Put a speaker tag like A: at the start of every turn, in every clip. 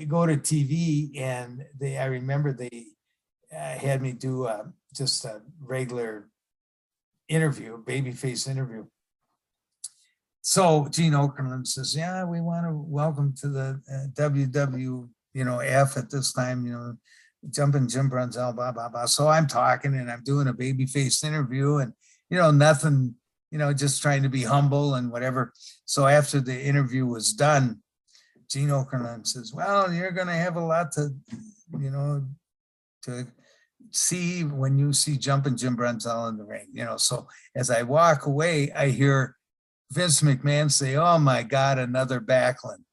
A: I go to TV and I remember they had me do just a regular interview, babyface interview. So Gene Okerlund says, yeah, we want to welcome to the WWF at this time, Jumping Jim Brunzell, blah, blah, blah. So I'm talking and I'm doing a babyface interview and, nothing, just trying to be humble and whatever. So after the interview was done, Gene Okerlund says, well, you're going to have a lot to see when you see Jumping Jim Brunzell in the ring, So as I walk away, I hear Vince McMahon say, oh my God, another Backlund.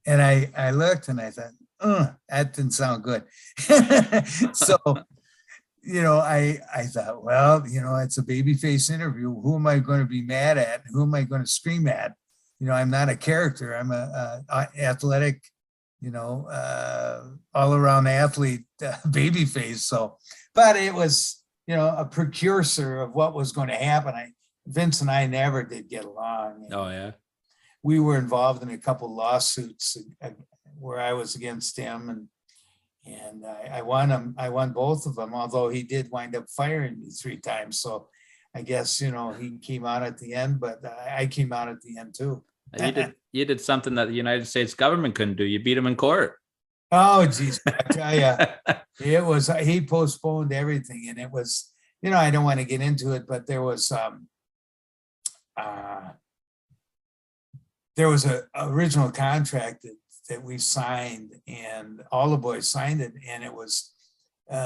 A: And I looked and I thought, that didn't sound good. So, I thought, well, it's a babyface interview. Who am I going to be mad at? Who am I going to scream at? I'm not a character. I'm a athletic, all around athlete, babyface. So, but it was, a precursor of what was going to happen. Vince and I never did get along.
B: Oh yeah.
A: We were involved in a couple lawsuits where I was against him, and I won them. I won both of them, although he did wind up firing me 3 times. So I guess, he came out at the end, but I came out at the end too.
B: You did something that the United States government couldn't do. You beat him in court.
A: Oh, geez. I tell you, he postponed everything. And it was, I don't want to get into it, but there was a original contract that we signed, and all the boys signed it, and it was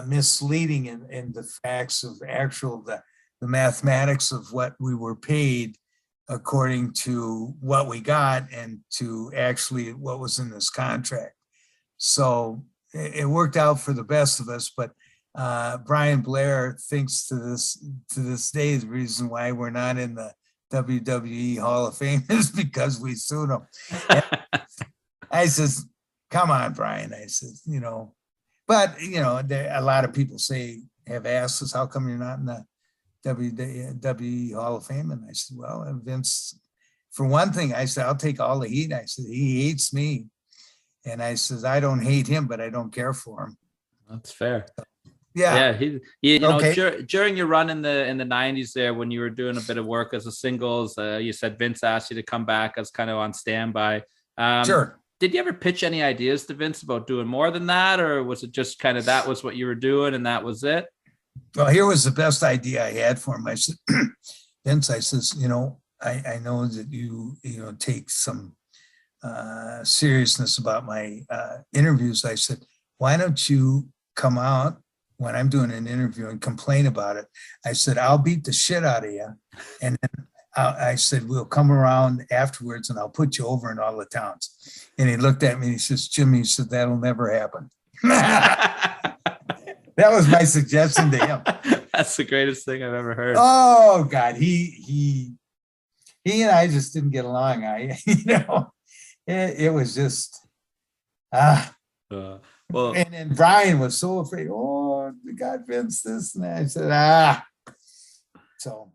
A: misleading in the facts of the mathematics of what we were paid according to what we got and to actually what was in this contract. So it worked out for the best of us, but Brian Blair thinks to this day the reason why we're not in the WWE Hall of Fame is because we sued him. I says, come on, Brian. I says, but a lot of people have asked us, how come you're not in the WWE Hall of Fame? And I said, well, Vince, for one thing, I said, I'll take all the heat. I said, he hates me. And I says, I don't hate him, but I don't care for him.
B: That's fair.
A: Yeah.
B: During your run in the 90s there, when you were doing a bit of work as a singles, you said Vince asked you to come back as kind of on standby.
A: Sure.
B: Did you ever pitch any ideas to Vince about doing more than that? Or was it just kind of, that was what you were doing and that was it?
A: Well, here was the best idea I had for him. I said, Vince, I says, I know that you take some seriousness about my interviews. I said, why don't you come out when I'm doing an interview and complain about it? I said, I'll beat the shit out of you. And then I said, we'll come around afterwards and I'll put you over in all the towns. And he looked at me and he says, Jimmy, he said, that'll never happen. That was my suggestion to him.
B: That's the greatest thing I've ever heard.
A: Oh God. He and I just didn't get along. It was just,
B: well,
A: and then Brian was so afraid. Oh, God, Vince, this and that. I said, So